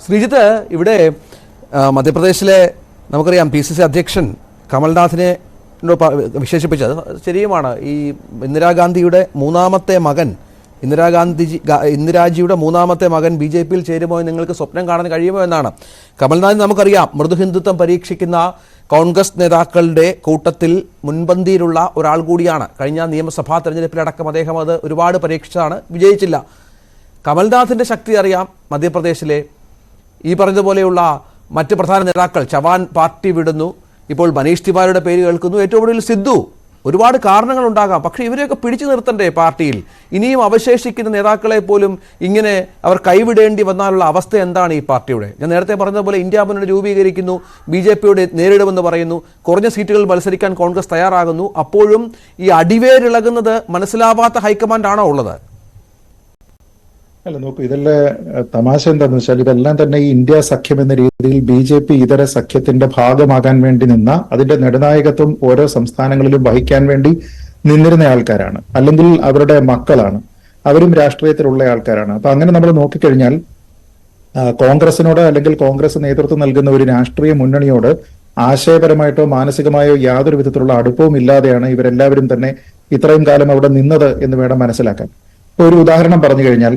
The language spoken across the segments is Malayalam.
ശ്രീജിത്ത്, ഇവിടെ മധ്യപ്രദേശിലെ നമുക്കറിയാം PCC അധ്യക്ഷൻ കമൽനാഥിനെ വിശേഷിപ്പിച്ചത് ശരിയുമാണ്. ഈ ഇന്ദിരാഗാന്ധിയുടെ മൂന്നാമത്തെ മകൻ ഇന്ദിരാജിയുടെ മൂന്നാമത്തെ മകൻ BJPയിൽ ചേരുമോ എന്ന് നിങ്ങൾക്ക് സ്വപ്നം കാണാൻ കഴിയുമോ എന്നാണ്. കമൽനാഥ് നമുക്കറിയാം മൃദുഹിന്ദുത്വം പരീക്ഷിക്കുന്ന കോൺഗ്രസ് നേതാക്കളുടെ കൂട്ടത്തിൽ മുൻപന്തിയിലുള്ള ഒരാൾ കൂടിയാണ്. കഴിഞ്ഞ നിയമസഭാ തെരഞ്ഞെടുപ്പിലടക്കം അദ്ദേഹം അത് ഒരുപാട് പരീക്ഷിച്ചതാണ്, വിജയിച്ചില്ല. കമൽനാഥിൻ്റെ ശക്തി അറിയാം. മധ്യപ്രദേശിലെ ഈ പറഞ്ഞതുപോലെയുള്ള മറ്റ് പ്രധാന നേതാക്കൾ ചവാൻ പാർട്ടി വിടുന്നു, ഇപ്പോൾ മനീഷ് തിവാരിയുടെ പേര് കേൾക്കുന്നു, ഏറ്റവും ഒടുവിൽ സിദ്ധു. ഒരുപാട് കാരണങ്ങളുണ്ടാകാം, പക്ഷേ ഇവരെയൊക്കെ പിടിച്ചു നിർത്തണ്ടേ പാർട്ടിയിൽ? ഇനിയും അവശേഷിക്കുന്ന നേതാക്കളെ പോലും ഇങ്ങനെ അവർ കൈവിടേണ്ടി വന്നാലുള്ള അവസ്ഥ എന്താണ് ഈ പാർട്ടിയുടെ? ഞാൻ നേരത്തെ പറഞ്ഞതുപോലെ ഇന്ത്യ മുന്നണി രൂപീകരിക്കുന്നു, BJPയോട് നേരിടുമെന്ന് പറയുന്നു, കുറഞ്ഞ സീറ്റുകൾ മത്സരിക്കാൻ കോൺഗ്രസ് തയ്യാറാകുന്നു. അപ്പോഴും ഈ അടിവേരിളകുന്നത് മനസ്സിലാവാത്ത ഹൈക്കമാൻഡാണോ ഉള്ളത്? അല്ല, നോക്കൂ, ഇതിലെ തമാശ എന്താണെന്ന് വെച്ചാൽ ഇതെല്ലാം തന്നെ ഈ ഇന്ത്യ സഖ്യം എന്ന രീതിയിൽ BJP ഇതര സഖ്യത്തിന്റെ ഭാഗമാകാൻ വേണ്ടി നിന്ന, അതിന്റെ നെടുനായകത്വം ഓരോ സംസ്ഥാനങ്ങളിലും വഹിക്കാൻ വേണ്ടി നിന്നിരുന്ന ആൾക്കാരാണ്, അല്ലെങ്കിൽ അവരുടെ മക്കളാണ്, അവരും രാഷ്ട്രീയത്തിലുള്ള ആൾക്കാരാണ്. അപ്പൊ അങ്ങനെ നമ്മൾ നോക്കിക്കഴിഞ്ഞാൽ കോൺഗ്രസിനോട് അല്ലെങ്കിൽ കോൺഗ്രസ് നേതൃത്വം നൽകുന്ന ഒരു രാഷ്ട്രീയ മുന്നണിയോട് ആശയപരമായിട്ടോ മാനസികമായോ യാതൊരു വിധത്തിലുള്ള അടുപ്പവും ഇല്ലാതെയാണ് ഇവരെല്ലാവരും തന്നെ ഇത്രയും കാലം അവിടെ നിന്നത് എന്ന് വേണം മനസ്സിലാക്കാൻ. ഒരു ഉദാഹരണം പറഞ്ഞു കഴിഞ്ഞാൽ,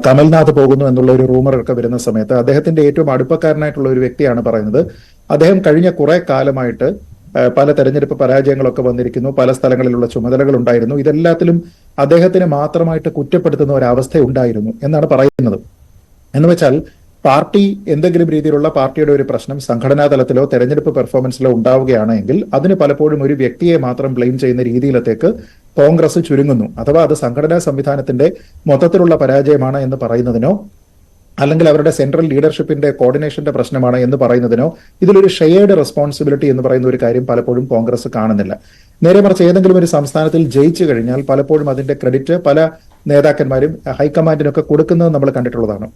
കമൽനാഥ് പോകുന്നു എന്നുള്ള ഒരു റൂമറൊക്കെ വരുന്ന സമയത്ത് അദ്ദേഹത്തിന്റെ ഏറ്റവും അടുപ്പക്കാരനായിട്ടുള്ള ഒരു വ്യക്തിയാണ് പറയുന്നത്, അദ്ദേഹം കഴിഞ്ഞ കുറെ കാലമായിട്ട് പല തെരഞ്ഞെടുപ്പ് പരാജയങ്ങളൊക്കെ വന്നിരിക്കുന്നു, പല സ്ഥലങ്ങളിലുള്ള ചുമതലകൾ ഉണ്ടായിരുന്നു, ഇതെല്ലാത്തിലും അദ്ദേഹത്തിന് മാത്രമായിട്ട് കുറ്റപ്പെടുത്തുന്ന ഒരവസ്ഥ ഉണ്ടായിരുന്നു എന്നാണ് പറയുന്നത്. എന്ന് വെച്ചാൽ പാർട്ടി എന്തെങ്കിലും രീതിയിലുള്ള പാർട്ടിയുടെ ഒരു പ്രശ്നം സംഘടനാ തലത്തിലോ തെരഞ്ഞെടുപ്പ് പെർഫോമൻസിലോ ഉണ്ടാവുകയാണെങ്കിൽ അതിന് പലപ്പോഴും ഒരു വ്യക്തിയെ മാത്രം ബ്ലെയിം ചെയ്യുന്ന രീതിയിലത്തേക്ക് കോൺഗ്രസ് ചുരുങ്ങുന്നു. അഥവാ അത് സംഘടനാ സംവിധാനത്തിന്റെ മൊത്തത്തിലുള്ള പരാജയമാണ് എന്ന് പറയുന്നതിനോ, അല്ലെങ്കിൽ അവരുടെ സെൻട്രൽ ലീഡർഷിപ്പിന്റെ കോർഡിനേഷന്റെ പ്രശ്നമാണ് എന്ന് പറയുന്നതിനോ, ഇതിലൊരു ഷെയർഡ് റെസ്പോൺസിബിലിറ്റി എന്ന് പറയുന്ന ഒരു കാര്യം പലപ്പോഴും കോൺഗ്രസ് കാണുന്നില്ല. നേരെ മറിച്ച് ഏതെങ്കിലും ഒരു സംസ്ഥാനത്തിൽ ജയിച്ചു കഴിഞ്ഞാൽ പലപ്പോഴും അതിന്റെ ക്രെഡിറ്റ് പല നേതാക്കന്മാരും ഹൈക്കമാൻഡിനൊക്കെ കൊടുക്കുന്നത് നമ്മൾ കണ്ടിട്ടുള്ളതാണ്.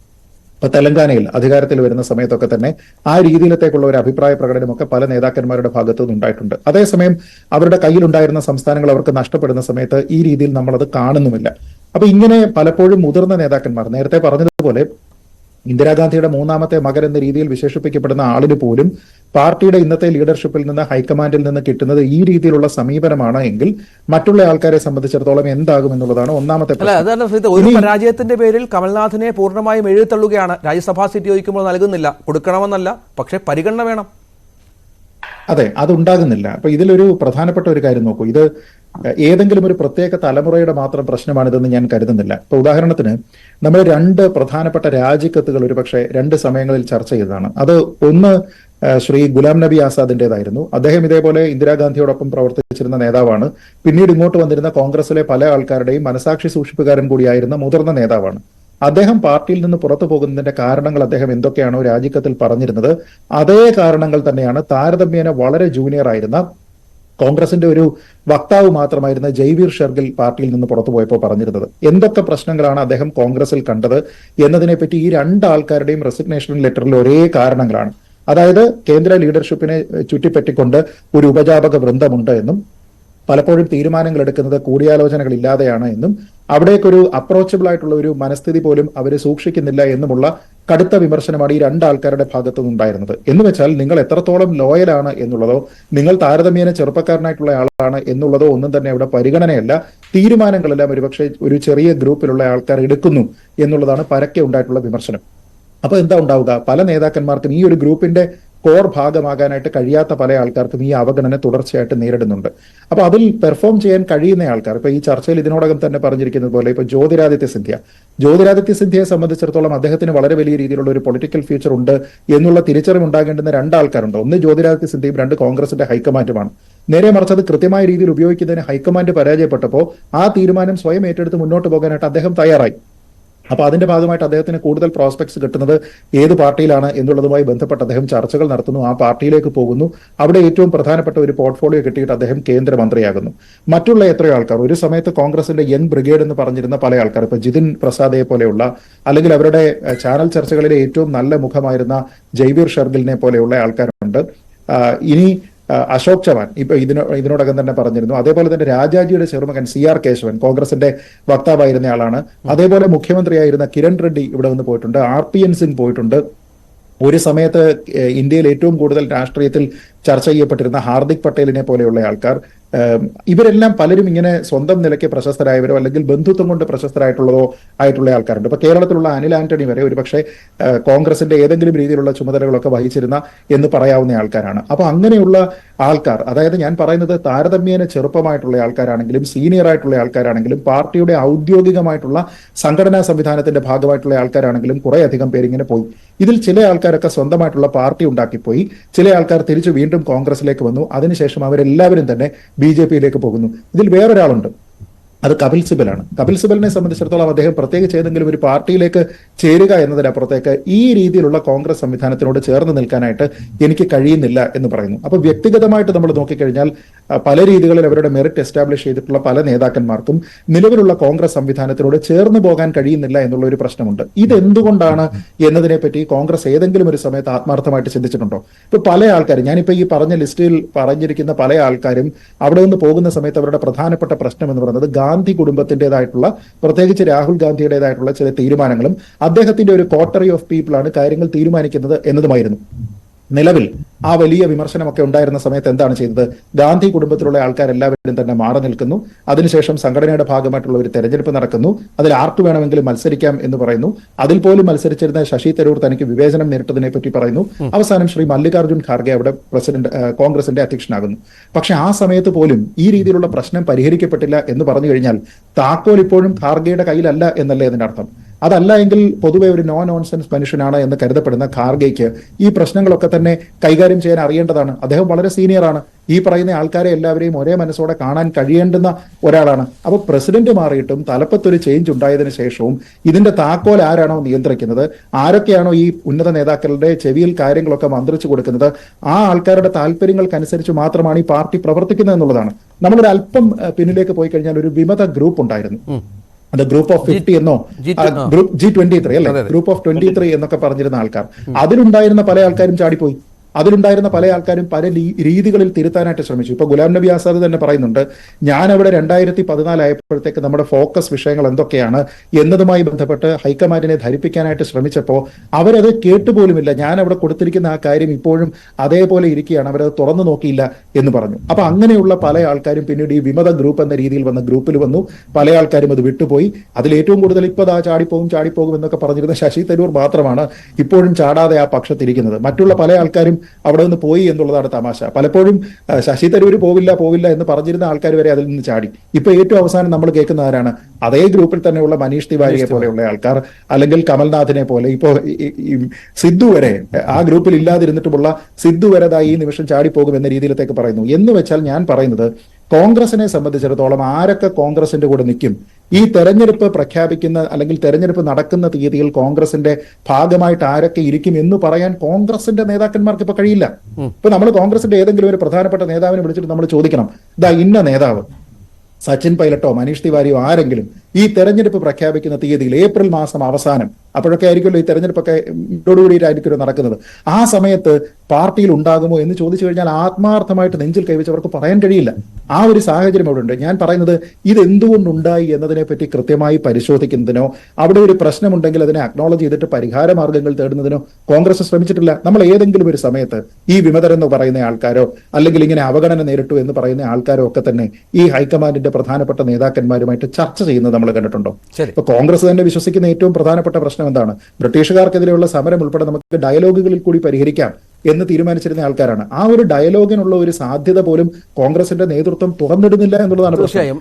ഇപ്പൊ തെലങ്കാനയിൽ അധികാരത്തിൽ വരുന്ന സമയത്തൊക്കെ തന്നെ ആ രീതിയിലത്തേക്കുള്ള ഒരു അഭിപ്രായ പ്രകടനമൊക്കെ പല നേതാക്കന്മാരുടെ ഭാഗത്തു നിന്നുണ്ടായിട്ടുണ്ട്. അതേസമയം അവരുടെ കയ്യിലുണ്ടായിരുന്ന സംസ്ഥാനങ്ങൾ അവർക്ക് നഷ്ടപ്പെടുന്ന സമയത്ത് ഈ രീതിയിൽ നമ്മളത് കാണുന്നുമില്ല. അപ്പൊ ഇങ്ങനെ പലപ്പോഴും മുതിർന്ന നേതാക്കന്മാർ, നേരത്തെ പറഞ്ഞതുപോലെ ഇന്ദിരാഗാന്ധിയുടെ മൂന്നാമത്തെ മകൻ എന്ന രീതിയിൽ വിശേഷിപ്പിക്കപ്പെടുന്ന ആളിന് പോലും പാർട്ടിയുടെ ഇന്നത്തെ ലീഡർഷിപ്പിൽ നിന്ന് ഹൈക്കമാൻഡിൽ നിന്ന് കിട്ടുന്നത് ഈ രീതിയിലുള്ള സമീപനമാണ് എങ്കിൽ മറ്റുള്ള ആൾക്കാരെ സംബന്ധിച്ചിടത്തോളം എന്താകും എന്നുള്ളതാണ് ഒന്നാമത്തെ പ്രശ്നം. ഒരു പരാജയത്തിന്റെ പേരിൽ കമൽനാഥിനെ പൂർണ്ണമായും എഴുതിത്തള്ളുകയാണ്. രാജ്യസഭാ സീറ്റ് ചോദിക്കുമ്പോൾ നൽകുന്നില്ല, കൊടുക്കണമെന്നല്ല, പക്ഷെ പരിഗണന വേണം. അതെ, അതുണ്ടാകുന്നില്ല. അപ്പൊ ഇതിലൊരു പ്രധാനപ്പെട്ട ഒരു കാര്യം നോക്കൂ, ഇത് ഏതെങ്കിലും ഒരു പ്രത്യേക തലമുറയുടെ മാത്രം പ്രശ്നമാണിതെന്ന് ഞാൻ കരുതുന്നില്ല. ഇപ്പൊ ഉദാഹരണത്തിന് നമ്മൾ രണ്ട് പ്രധാനപ്പെട്ട രാജിക്കത്തുകൾ ഒരുപക്ഷെ രണ്ട് സമയങ്ങളിൽ ചർച്ച ചെയ്തതാണ്. അത് ഒന്ന് ശ്രീ ഗുലാം നബി ആസാദിന്റേതായിരുന്നു. അദ്ദേഹം ഇതേപോലെ ഇന്ദിരാഗാന്ധിയോടൊപ്പം പ്രവർത്തിച്ചിരുന്ന നേതാവാണ്. പിന്നീട് ഇങ്ങോട്ട് വന്നിരുന്ന കോൺഗ്രസിലെ പല ആൾക്കാരുടെയും മനസാക്ഷി സൂക്ഷിപ്പുകാരൻ കൂടിയായിരുന്ന മുതിർന്ന നേതാവാണ്. അദ്ദേഹം പാർട്ടിയിൽ നിന്ന് പുറത്തു പോകുന്നതിന്റെ കാരണങ്ങൾ അദ്ദേഹം എന്തൊക്കെയാണോ രാജിക്കത്തിൽ പറഞ്ഞിരുന്നത്, അതേ കാരണങ്ങൾ തന്നെയാണ് താരതമ്യേന വളരെ ജൂനിയർ ആയിരുന്ന കോൺഗ്രസിന്റെ ഒരു വക്താവ് മാത്രമായിരുന്ന ജയ്വീർ ഷെർഗിൽ പാർട്ടിയിൽ നിന്ന് പുറത്തു പോയപ്പോൾ പറഞ്ഞിരുന്നത്. എന്തൊക്കെ പ്രശ്നങ്ങളാണ് അദ്ദേഹം കോൺഗ്രസിൽ കണ്ടത് എന്നതിനെപ്പറ്റി ഈ രണ്ടാൾക്കാരുടെയും റെസിഗ്നേഷൻ ലെറ്ററിൽ ഒരേ കാരണങ്ങളാണ്. അതായത് കേന്ദ്ര ലീഡർഷിപ്പിനെ ചുറ്റിപ്പറ്റിക്കൊണ്ട് ഒരു ഉപജാപക വൃന്ദമുണ്ട് എന്നും പലപ്പോഴും തീരുമാനങ്ങൾ എടുക്കുന്നത് കൂടിയാലോചനകൾ ഇല്ലാതെയാണ് എന്നും അവിടേക്കൊരു അപ്രോച്ചബിൾ ആയിട്ടുള്ള ഒരു മനസ്ഥിതി പോലും അവർ സൂക്ഷിക്കുന്നില്ല എന്നുമുള്ള കടുത്ത വിമർശനമാണ് ഈ രണ്ടാൾക്കാരുടെ ഭാഗത്തു നിന്നുണ്ടായിരുന്നത്. എന്ന് വെച്ചാൽ നിങ്ങൾ എത്രത്തോളം ലോയലാണ് എന്നുള്ളതോ, നിങ്ങൾ താരതമ്യേന ചെറുപ്പക്കാരനായിട്ടുള്ള ആളാണ് എന്നുള്ളതോ ഒന്നും തന്നെ അവിടെ പരിഗണനയല്ല. തീരുമാനങ്ങളെല്ലാം ഒരുപക്ഷെ ഒരു ചെറിയ ഗ്രൂപ്പിലുള്ള ആൾക്കാർ എടുക്കുന്നു എന്നുള്ളതാണ് പരക്കെ ഉണ്ടായിട്ടുള്ള വിമർശനം. അപ്പൊ എന്താ ഉണ്ടാവുക? പല നേതാക്കന്മാർക്കും ഈ ഒരു ഗ്രൂപ്പിന്റെ കോർ ഭാഗമാകാനായിട്ട് കഴിയാത്ത പല ആൾക്കാർക്കും ഈ അവഗണന തുടർച്ചയായിട്ട് നേരിടുന്നുണ്ട്. അപ്പൊ അതിൽ പെർഫോം ചെയ്യാൻ കഴിയുന്ന ആൾക്കാർ, ഇപ്പൊ ഈ ചർച്ചയിൽ ഇതിനോടകം തന്നെ പറഞ്ഞിരിക്കുന്നത് പോലെ ഇപ്പൊ ജ്യോതിരാദിത്യ സിന്ധ്യയെ സംബന്ധിച്ചിടത്തോളം അദ്ദേഹത്തിന് വളരെ വലിയ രീതിയിലുള്ള ഒരു പൊളിറ്റിക്കൽ ഫ്യൂച്ചർ ഉണ്ട് എന്നുള്ള തിരിച്ചറിവ് ഉണ്ടാകേണ്ടുന്ന രണ്ടാൾക്കാരുണ്ട്. ഒന്ന് ജ്യോതിരാദിത്യ സിന്ധ്യയും, രണ്ട് കോൺഗ്രസിന്റെ ഹൈക്കമാൻഡുമാണ്. നേരെ മറിച്ച് അത് കൃത്യമായ രീതിയിൽ ഉപയോഗിക്കുന്നതിന് ഹൈക്കമാൻഡ് പരാജയപ്പെട്ടപ്പോൾ ആ തീരുമാനം സ്വയം ഏറ്റെടുത്ത് മുന്നോട്ട് പോകാനായിട്ട് അദ്ദേഹം തയ്യാറായി. അപ്പൊ അതിന്റെ ഭാഗമായിട്ട് അദ്ദേഹത്തിന് കൂടുതൽ പ്രോസ്പെക്ട്സ് കിട്ടുന്നത് ഏത് പാർട്ടിയിലാണ് എന്നുള്ളതുമായി ബന്ധപ്പെട്ട് അദ്ദേഹം ചർച്ചകൾ നടത്തുന്നു, ആ പാർട്ടിയിലേക്ക് പോകുന്നു. അവിടെ ഏറ്റവും പ്രധാനപ്പെട്ട ഒരു പോർട്ട്ഫോളിയോ കിട്ടിയിട്ട് അദ്ദേഹം കേന്ദ്രമന്ത്രിയാകുന്നു. മറ്റുള്ള എത്രയോ ആൾക്കാർ, ഒരു സമയത്ത് കോൺഗ്രസിന്റെ യങ് ബ്രിഗേഡ് എന്ന് പറഞ്ഞിരുന്ന പല ആൾക്കാർ, ഇപ്പൊ ജിതിൻ പ്രസാദയെ പോലെയുള്ള, അല്ലെങ്കിൽ അവരുടെ ചാനൽ ചർച്ചകളിലെ ഏറ്റവും നല്ല മുഖമായിരുന്ന ജയ്വീർ ഷെർഗിലിനെ പോലെയുള്ള ആൾക്കാരുണ്ട്. ഇനി അശോക് ചവാൻ ഇപ്പൊ ഇതിനോടകം തന്നെ പറഞ്ഞിരുന്നു. അതേപോലെ തന്നെ രാജാജിയുടെ ചെറുമകൻ CR കേശവൻ കോൺഗ്രസിന്റെ വക്താവായിരുന്ന ആളാണ്. അതേപോലെ മുഖ്യമന്ത്രിയായിരുന്ന കിരൺ റെഡ്ഡി ഇവിടെ നിന്ന് പോയിട്ടുണ്ട്. RPN സിംഗ് പോയിട്ടുണ്ട്. ഒരു സമയത്ത് ഇന്ത്യയിൽ ഏറ്റവും കൂടുതൽ രാഷ്ട്രീയത്തിൽ ചർച്ച ചെയ്യപ്പെട്ടിരുന്ന ഹാർദിക് പട്ടേലിനെ പോലെയുള്ള ആൾക്കാർ, ഇവരെല്ലാം പലരും ഇങ്ങനെ സ്വന്തം നിലയ്ക്ക് പ്രശസ്തരായവരോ അല്ലെങ്കിൽ ബന്ധുത്വം കൊണ്ട് പ്രശസ്തരായിട്ടുള്ളതോ ആയിട്ടുള്ള ആൾക്കാരുണ്ട്. ഇപ്പൊ കേരളത്തിലുള്ള അനിൽ ആന്റണി വരെ ഒരുപക്ഷെ കോൺഗ്രസിന്റെ ഏതെങ്കിലും രീതിയിലുള്ള ചുമതലകളൊക്കെ വഹിച്ചിരുന്ന എന്ന് പറയാവുന്ന ആൾക്കാരാണ്. അപ്പൊ അങ്ങനെയുള്ള ആൾക്കാർ, അതായത് ഞാൻ പറയുന്നത് താരതമ്യേന ചെറുപ്പമായിട്ടുള്ള ആൾക്കാരാണെങ്കിലും സീനിയർ ആയിട്ടുള്ള ആൾക്കാരാണെങ്കിലും പാർട്ടിയുടെ ഔദ്യോഗികമായിട്ടുള്ള സംഘടനാ സംവിധാനത്തിന്റെ ഭാഗമായിട്ടുള്ള ആൾക്കാരാണെങ്കിലും കുറെ അധികം പേരിങ്ങനെ പോയി. ഇതിൽ ചില ആൾക്കാരൊക്കെ സ്വന്തമായിട്ടുള്ള പാർട്ടി ഉണ്ടാക്കിപ്പോയി, ചില ആൾക്കാർ തിരിച്ചു വീണ്ടും കോൺഗ്രസിലേക്ക് വന്നു. അതിനുശേഷം അവരെല്ലാവരും തന്നെ BJPയിലേക്ക് പോകുന്നു. ഇതിൽ വേറൊരാളുണ്ട്, അത് കപിൽ സിബലാണ്. കപിൽ സിബലിനെ സംബന്ധിച്ചിടത്തോളം അദ്ദേഹം പ്രത്യേകിച്ച് ഏതെങ്കിലും ഒരു പാർട്ടിയിലേക്ക് ചേരുക എന്നതിനപ്പുറത്തേക്ക് ഈ രീതിയിലുള്ള കോൺഗ്രസ് സംവിധാനത്തിനോട് ചേർന്ന് നിൽക്കാനായിട്ട് എനിക്ക് കഴിയുന്നില്ല എന്ന് പറയുന്നു. അപ്പൊ വ്യക്തിഗതമായിട്ട് നമ്മൾ നോക്കിക്കഴിഞ്ഞാൽ പല രീതികളിൽ അവരുടെ മെറിറ്റ് എസ്റ്റാബ്ലിഷ് ചെയ്തിട്ടുള്ള പല നേതാക്കന്മാർക്കും നിലവിലുള്ള കോൺഗ്രസ് സംവിധാനത്തിനോട് ചേർന്ന് പോകാൻ കഴിയുന്നില്ല എന്നുള്ള ഒരു പ്രശ്നമുണ്ട്. ഇതെന്തുകൊണ്ടാണ് എന്നതിനെപ്പറ്റി കോൺഗ്രസ് ഏതെങ്കിലും ഒരു സമയത്ത് ആത്മാർത്ഥമായിട്ട് ചിന്തിച്ചിട്ടുണ്ടോ? ഇപ്പൊ പല ആൾക്കാരും, ഞാനിപ്പോ ഈ പറഞ്ഞ ലിസ്റ്റിൽ പറഞ്ഞിരിക്കുന്ന പല ആൾക്കാരും അവിടെ നിന്ന് പോകുന്ന സമയത്ത് അവരുടെ പ്രധാനപ്പെട്ട പ്രശ്നം എന്ന് പറയുന്നത് ഗാന്ധി കുടുംബത്തിൻ്റെതായിട്ടുള്ള, പ്രത്യേകിച്ച് രാഹുൽ ഗാന്ധിയുടേതായിട്ടുള്ള ചില തീരുമാനങ്ങളും അദ്ദേഹത്തിന്റെ ഒരു കോട്ടറി ഓഫ് പീപ്പിൾ ആണ് കാര്യങ്ങൾ തീരുമാനിക്കുന്നത് എന്നതുമായിരുന്നു. നിലവിൽ ആ വലിയ വിമർശനമൊക്കെ ഉണ്ടായിരുന്ന സമയത്ത് എന്താണ് ചെയ്തത്? ഗാന്ധി കുടുംബത്തിലുള്ള ആൾക്കാരെല്ലാവരും തന്നെ മാറി നിൽക്കുന്നു. അതിനുശേഷം സംഘടനയുടെ ഭാഗമായിട്ടുള്ള ഒരു തെരഞ്ഞെടുപ്പ് നടക്കുന്നു. അതിൽ ആർക്ക് വേണമെങ്കിലും മത്സരിക്കാം എന്ന് പറയുന്നു. അതിൽ പോലും മത്സരിച്ചിരുന്ന ശശി തരൂർ തനിക്ക് വിവേചനം നേരിട്ടതിനെ പറ്റി പറയുന്നു. അവസാനം ശ്രീ മല്ലികാർജ്ജുൻ ഖാർഗെ അവിടെ കോൺഗ്രസിന്റെ അധ്യക്ഷനാകുന്നു. പക്ഷെ ആ സമയത്ത് പോലും ഈ രീതിയിലുള്ള പ്രശ്നം പരിഹരിക്കപ്പെട്ടില്ല എന്ന് പറഞ്ഞു കഴിഞ്ഞാൽ താക്കോൽ ഇപ്പോഴും ഖാർഗെയുടെ കയ്യിലല്ല എന്നല്ലേ അതിന്റെ അർത്ഥം? അതല്ല എങ്കിൽ പൊതുവെ ഒരു നോൺസെൻസ് മനുഷ്യനാണ് എന്ന് കരുതപ്പെടുന്ന ഖാർഗെയ്ക്ക് ഈ പ്രശ്നങ്ങളൊക്കെ തന്നെ കൈകാര്യം ചെയ്യാൻ അറിയേണ്ടതാണ്. അദ്ദേഹം വളരെ സീനിയറാണ്. ഈ പറയുന്ന ആൾക്കാരെ എല്ലാവരെയും ഒരേ മനസ്സോടെ കാണാൻ കഴിയേണ്ടുന്ന ഒരാളാണ്. അപ്പൊ പ്രസിഡന്റ് മാറിയിട്ടും തലപ്പത്തൊരു ചേഞ്ച് ഉണ്ടായതിനു ശേഷവും ഇതിന്റെ താക്കോൽ ആരാണോ നിയന്ത്രിക്കുന്നത്, ആരൊക്കെയാണോ ഈ ഉന്നത നേതാക്കളുടെ ചെവിയിൽ കാര്യങ്ങളൊക്കെ മന്ത്രിച്ചു കൊടുക്കുന്നത്, ആ ആൾക്കാരുടെ താല്പര്യങ്ങൾക്കനുസരിച്ച് മാത്രമാണ് ഈ പാർട്ടി പ്രവർത്തിക്കുന്നത് എന്നുള്ളതാണ്. നമ്മളൊരു അല്പം പിന്നിലേക്ക് പോയി കഴിഞ്ഞാൽ ഒരു വിമത ഗ്രൂപ്പ് ഉണ്ടായിരുന്നു. അത് ഗ്രൂപ്പ് ഓഫ് 50 എന്നോ ഗ്രൂപ്പ് G23 അല്ലെ, ഗ്രൂപ്പ് ഓഫ് 23 എന്നൊക്കെ പറഞ്ഞിരുന്ന ആൾക്കാർ, അതിലുണ്ടായിരുന്ന പല ആൾക്കാരും ചാടിപ്പോയി. അതിലുണ്ടായിരുന്ന പല ആൾക്കാരും പല രീതികളിൽ തിരുത്താനായിട്ട് ശ്രമിച്ചു. ഇപ്പൊ ഗുലാം നബി ആസാദ് തന്നെ പറയുന്നുണ്ട്, ഞാൻ അവിടെ 2014 ആയപ്പോഴത്തേക്ക് നമ്മുടെ ഫോക്കസ് വിഷയങ്ങൾ എന്തൊക്കെയാണ് എന്നതുമായി ബന്ധപ്പെട്ട് ഹൈക്കമാൻഡിനെ ധരിപ്പിക്കാനായിട്ട് ശ്രമിച്ചപ്പോൾ അവരത് കേട്ടുപോലുമില്ല. ഞാൻ അവിടെ കൊടുത്തിരിക്കുന്ന ആ കാര്യം ഇപ്പോഴും അതേപോലെ ഇരിക്കുകയാണ്, അവരത് തുറന്നു നോക്കിയില്ല എന്ന് പറഞ്ഞു. അപ്പൊ അങ്ങനെയുള്ള പല ആൾക്കാരും പിന്നീട് ഈ വിമത ഗ്രൂപ്പ് എന്ന രീതിയിൽ വന്ന ഗ്രൂപ്പിൽ വന്നു. പല ആൾക്കാരും അത് വിട്ടുപോയി. അതിൽ ഏറ്റവും കൂടുതൽ ഇപ്പൊ ചാടിപ്പോകും എന്നൊക്കെ പറഞ്ഞിരുന്ന ശശി തരൂർ മാത്രമാണ് ഇപ്പോഴും ചാടാതെ ആ പക്ഷത്തിരിക്കുന്നത്. മറ്റുള്ള പല ആൾക്കാരും അവിടെ നിന്ന് പോയി എന്നുള്ളതാണ് തമാശ. പലപ്പോഴും ശശി തരൂർ പോവില്ല എന്ന് പറഞ്ഞിരുന്ന ആൾക്കാർ വരെ അതിൽ നിന്ന് ചാടി. ഇപ്പൊ ഏറ്റവും അവസാനം നമ്മൾ കേൾക്കുന്ന ആരാണ്? അതേ ഗ്രൂപ്പിൽ തന്നെയുള്ള മനീഷ് തിവാരിയെ പോലെയുള്ള ആൾക്കാർ, അല്ലെങ്കിൽ കമൽനാഥിനെ പോലെ, ഇപ്പോ സിദ്ധു വരെ ആ ഗ്രൂപ്പിൽ ഇല്ലാതിരുന്നിട്ടുമുള്ള സിദ്ധു വരെ ഈ നിമിഷം ചാടിപ്പോകും എന്ന രീതിയിലേക്ക് പറയുന്നു. എന്ന് വെച്ചാൽ ഞാൻ പറയുന്നത്, കോൺഗ്രസിനെ സംബന്ധിച്ചിടത്തോളം ആരൊക്കെ കോൺഗ്രസിന്റെ കൂടെ നിൽക്കും, ഈ തെരഞ്ഞെടുപ്പ് പ്രഖ്യാപിക്കുന്ന അല്ലെങ്കിൽ തെരഞ്ഞെടുപ്പ് നടക്കുന്ന തീയതിയിൽ കോൺഗ്രസിന്റെ ഭാഗമായിട്ട് ആരൊക്കെ ഇരിക്കും എന്ന് പറയാൻ കോൺഗ്രസിന്റെ നേതാക്കന്മാർക്ക് ഇപ്പൊ കഴിയില്ല. ഇപ്പൊ നമ്മൾ കോൺഗ്രസിന്റെ ഏതെങ്കിലും ഒരു പ്രധാനപ്പെട്ട നേതാവിനെ വിളിച്ചിട്ട് നമ്മൾ ചോദിക്കണം, ഇന്ന നേതാവ് സച്ചിൻ പൈലറ്റോ മനീഷ് തിവാരിയോ ആരെങ്കിലും ഈ തെരഞ്ഞെടുപ്പ് പ്രഖ്യാപിക്കുന്ന തീയതിയിൽ ഏപ്രിൽ മാസം അവസാനം, അപ്പോഴൊക്കെ ആയിരിക്കുമല്ലോ ഈ തെരഞ്ഞെടുപ്പൊക്കെ ഇതോടുകൂടിയിട്ടായിരിക്കുമല്ലോ നടക്കുന്നത്, ആ സമയത്ത് പാർട്ടിയിൽ ഉണ്ടാകുമോ എന്ന് ചോദിച്ചു കഴിഞ്ഞാൽ ആത്മാർത്ഥമായിട്ട് നെഞ്ചിൽ കൈവച്ചവർക്ക് പറയാൻ കഴിയില്ല. ആ ഒരു സാഹചര്യം അവിടെ ഉണ്ട്. ഞാൻ പറയുന്നത്, ഇത് എന്തുകൊണ്ടുണ്ടായി എന്നതിനെ പറ്റി കൃത്യമായി പരിശോധിക്കുന്നതിനോ അവിടെ ഒരു പ്രശ്നമുണ്ടെങ്കിൽ അതിനെ അക്നോളജ് ചെയ്തിട്ട് പരിഹാര മാർഗങ്ങൾ തേടുന്നതിനോ കോൺഗ്രസ് ശ്രമിച്ചിട്ടില്ല. നമ്മൾ ഏതെങ്കിലും ഒരു സമയത്ത് ഈ വിമതരെന്ന് പറയുന്ന ആൾക്കാരോ അല്ലെങ്കിൽ ഇങ്ങനെ അവഗണന നേരിട്ടു എന്ന് പറയുന്ന ആൾക്കാരോ ഒക്കെ തന്നെ ഈ ഹൈക്കമാൻഡിന്റെ പ്രധാനപ്പെട്ട നേതാക്കന്മാരുമായിട്ട് ചർച്ച ചെയ്യുന്നത് നമ്മൾ കണ്ടിട്ടുണ്ടോ? ഇപ്പൊ കോൺഗ്രസ് തന്നെ വിശ്വസിക്കുന്ന ഏറ്റവും പ്രധാനപ്പെട്ട പ്രശ്നം എന്താണ്? ബ്രിട്ടീഷുകാർക്കെതിരെയുള്ള സമരം ഉൾപ്പെടെ നമുക്ക് ഡയലോഗുകളിൽ കൂടി പരിഹരിക്കാം എന്ന് തീരുമാനിച്ചിരുന്ന ആൾക്കാരാണ്. ആ ഒരു ഡയലോഗിനുള്ള ഒരു സാധ്യത പോലും കോൺഗ്രസിന്റെ നേതൃത്വം തുറന്നിടുന്നില്ല എന്നുള്ളതാണ് പ്രശ്നം.